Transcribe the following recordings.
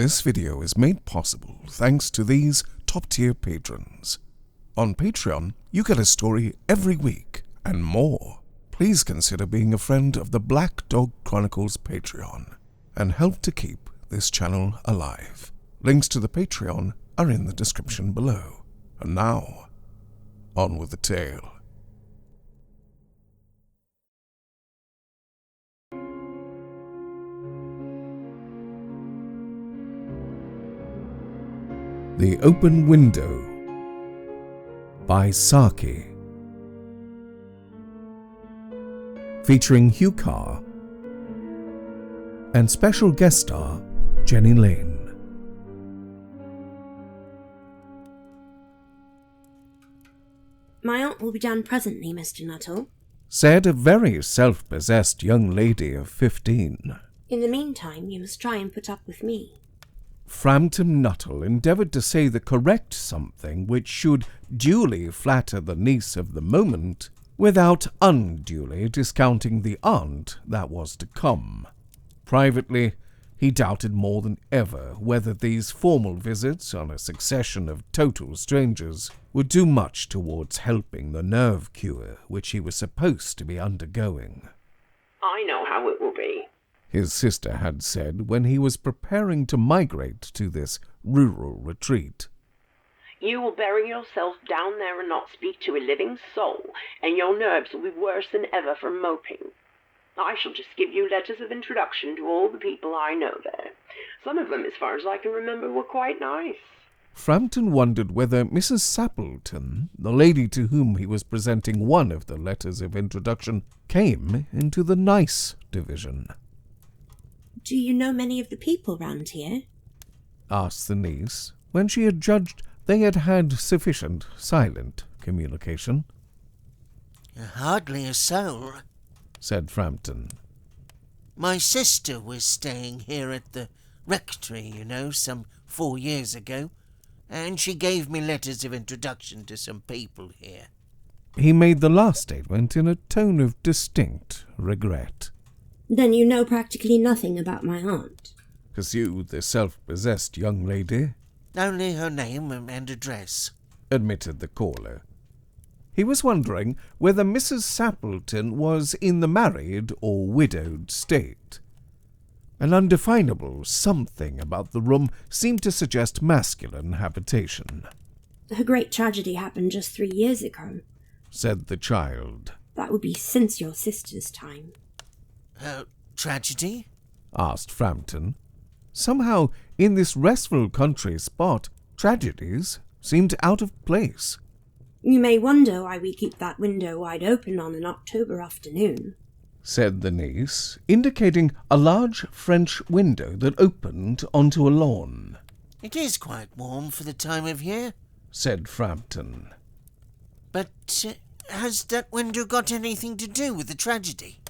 This video is made possible thanks to these top-tier patrons. On Patreon, you get a story every week and more. Please consider being a friend of the Black Dog Chronicles Patreon and help to keep this channel alive. Links to the Patreon are in the description below. And now, on with the tale. The Open Window by Saki, featuring Hugh Carr and special guest star Jenny Lane. My aunt will be down presently, Mr. Nuttall, said a very self-possessed young lady of 15. In the meantime, you must try and put up with me. Frampton Nuttall endeavoured to say the correct something which should duly flatter the niece of the moment, without unduly discounting the aunt that was to come. Privately, he doubted more than ever whether these formal visits on a succession of total strangers would do much towards helping the nerve cure which he was supposed to be undergoing. I know how it will be, his sister had said when he was preparing to migrate to this rural retreat. You will bury yourself down there and not speak to a living soul, and your nerves will be worse than ever from moping. I shall just give you letters of introduction to all the people I know there. Some of them, as far as I can remember, were quite nice. Frampton wondered whether Mrs. Sappleton, the lady to whom he was presenting one of the letters of introduction, came into the nice division. Do you know many of the people round here? Asked the niece, when she had judged they had had sufficient silent communication. Hardly a soul, said Frampton. My sister was staying here at the rectory, some 4 years ago, and she gave me letters of introduction to some people here. He made the last statement in a tone of distinct regret. Then you know practically nothing about my aunt, pursued the self-possessed young lady. Only her name and address, admitted the caller. He was wondering whether Mrs. Sappleton was in the married or widowed state. An undefinable something about the room seemed to suggest masculine habitation. Her great tragedy happened just 3 years ago, said the child. That would be since your sister's time. Tragedy? Asked Frampton. Somehow, in this restful country spot, tragedies seemed out of place. You may wonder why we keep that window wide open on an October afternoon, said the niece, indicating a large French window that opened onto a lawn. It is quite warm for the time of year, said Frampton. But has that window got anything to do with the tragedy?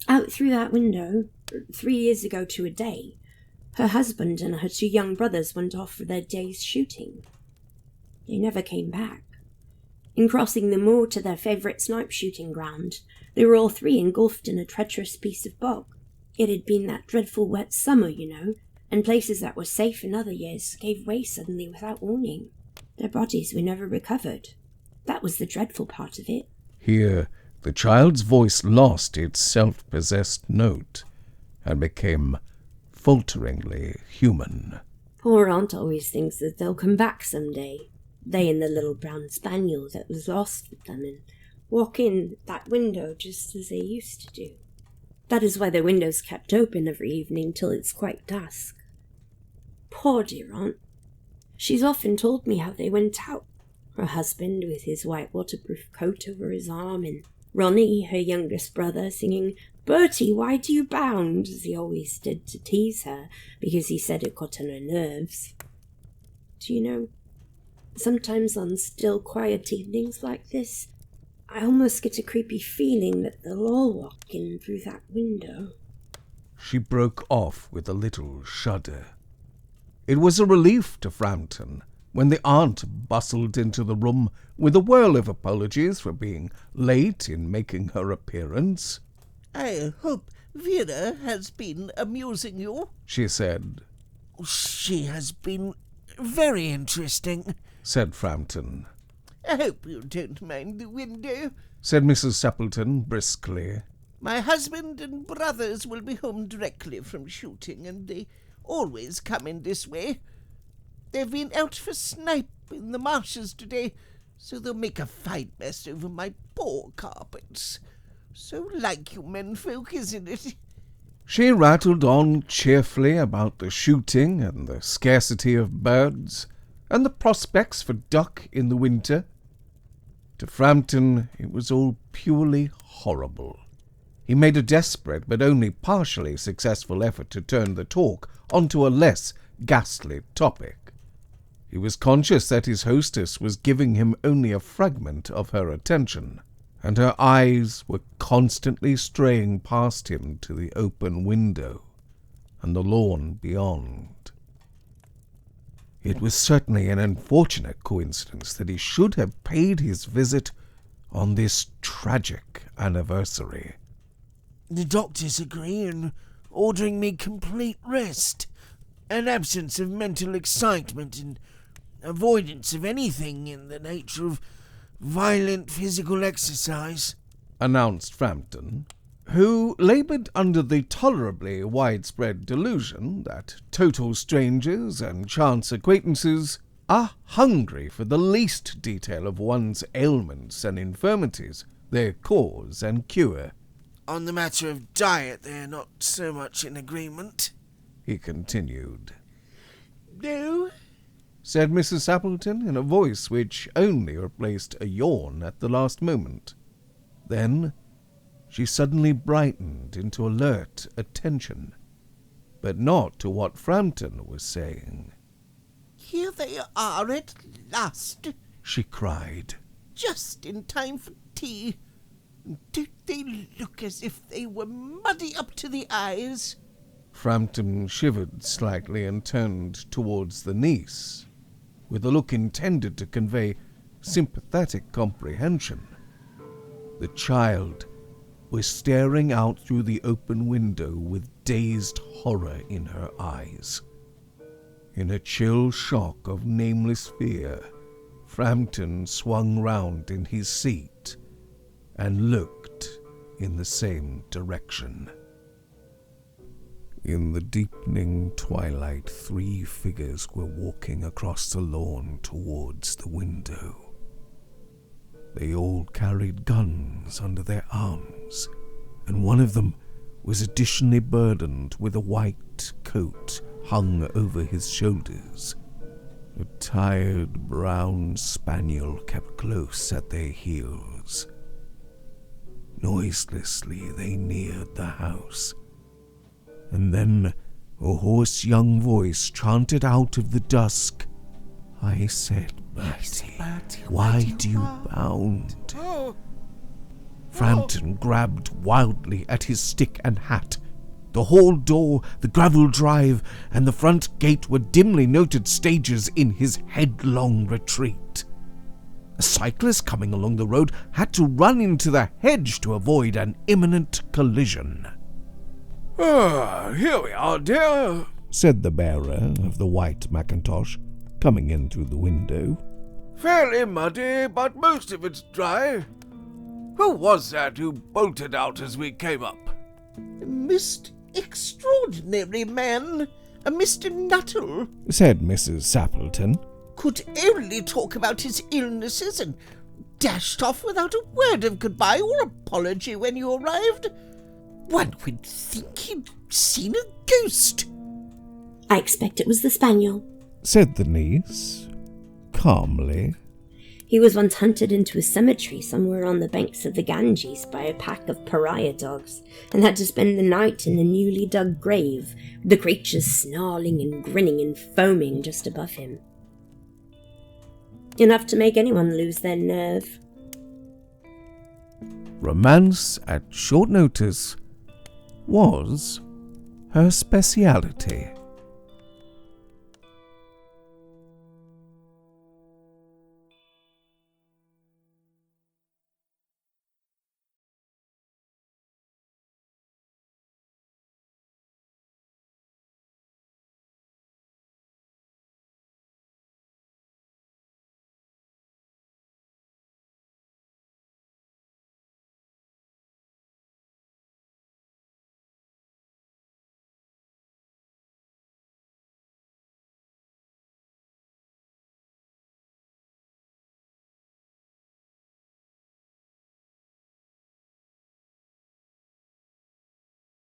Out through that window, 3 years ago to a day, her husband and her 2 young brothers went off for their day's shooting. They never came back. In crossing the moor to their favourite snipe shooting ground, they were all 3 engulfed in a treacherous piece of bog. It had been that dreadful wet summer, and places that were safe in other years gave way suddenly without warning. Their bodies were never recovered. That was the dreadful part of it. Here, the child's voice lost its self-possessed note and became falteringly human. Poor aunt always thinks that they'll come back some day. They and the little brown spaniel that was lost with them, and walk in that window just as they used to do. That is why the window's kept open every evening till it's quite dusk. Poor dear aunt. She's often told me how they went out. Her husband with his white waterproof coat over his arm, and Ronnie, her youngest brother, singing, "Bertie, why do you bound?" as he always did to tease her, because he said it got on her nerves. Do you know, sometimes on still, quiet evenings like this, I almost get a creepy feeling that they'll all walk in through that window. She broke off with a little shudder. It was a relief to Frampton when the aunt bustled into the room with a whirl of apologies for being late in making her appearance. "I hope Vera has been amusing you," she said. She has been very interesting, said Frampton. I hope you don't mind the window, said Mrs. Sappleton briskly. My husband and brothers will be home directly from shooting, and they always come in this way. They've been out for snipe in the marshes today, so they'll make a fine mess over my poor carpets. So like you menfolk, isn't it? She rattled on cheerfully about the shooting and the scarcity of birds, and the prospects for duck in the winter. To Frampton it was all purely horrible. He made a desperate but only partially successful effort to turn the talk onto a less ghastly topic. He was conscious that his hostess was giving him only a fragment of her attention, and her eyes were constantly straying past him to the open window and the lawn beyond. It was certainly an unfortunate coincidence that he should have paid his visit on this tragic anniversary. The doctors agree in ordering me complete rest, an absence of mental excitement, and avoidance of anything in the nature of violent physical exercise, announced Frampton, who laboured under the tolerably widespread delusion that total strangers and chance acquaintances are hungry for the least detail of one's ailments and infirmities, their cause and cure. On the matter of diet, they're not so much in agreement, he continued. No, said Mrs. Sappleton in a voice which only replaced a yawn at the last moment. Then she suddenly brightened into alert attention, but not to what Frampton was saying. Here they are at last, she cried. Just in time for tea. Don't they look as if they were muddy up to the eyes? Frampton shivered slightly and turned towards the niece, with a look intended to convey sympathetic comprehension. The child was staring out through the open window with dazed horror in her eyes. In a chill shock of nameless fear, Frampton swung round in his seat and looked in the same direction. In the deepening twilight, 3 figures were walking across the lawn towards the window. They all carried guns under their arms, and one of them was additionally burdened with a white coat hung over his shoulders. A tired brown spaniel kept close at their heels. Noiselessly they neared the house, and then a hoarse young voice chanted out of the dusk, "I said, Bertie, why do you bound?" Frampton grabbed wildly at his stick and hat. The hall door, the gravel drive, and the front gate were dimly noted stages in his headlong retreat. A cyclist coming along the road had to run into the hedge to avoid an imminent collision. "Here we are, dear," said the bearer of the white mackintosh, coming in through the window. "Fairly muddy, but most of it's dry. Who was that who bolted out as we came up?" "Most extraordinary man, a Mr. Nuttall," said Mrs. Sappleton. "Could only talk about his illnesses and dashed off without a word of goodbye or apology when you arrived. One would think he'd seen a ghost." I expect it was the spaniel, said the niece, calmly. He was once hunted into a cemetery somewhere on the banks of the Ganges by a pack of pariah dogs, and had to spend the night in a newly dug grave, with the creatures snarling and grinning and foaming just above him. Enough to make anyone lose their nerve. Romance at short notice was her speciality.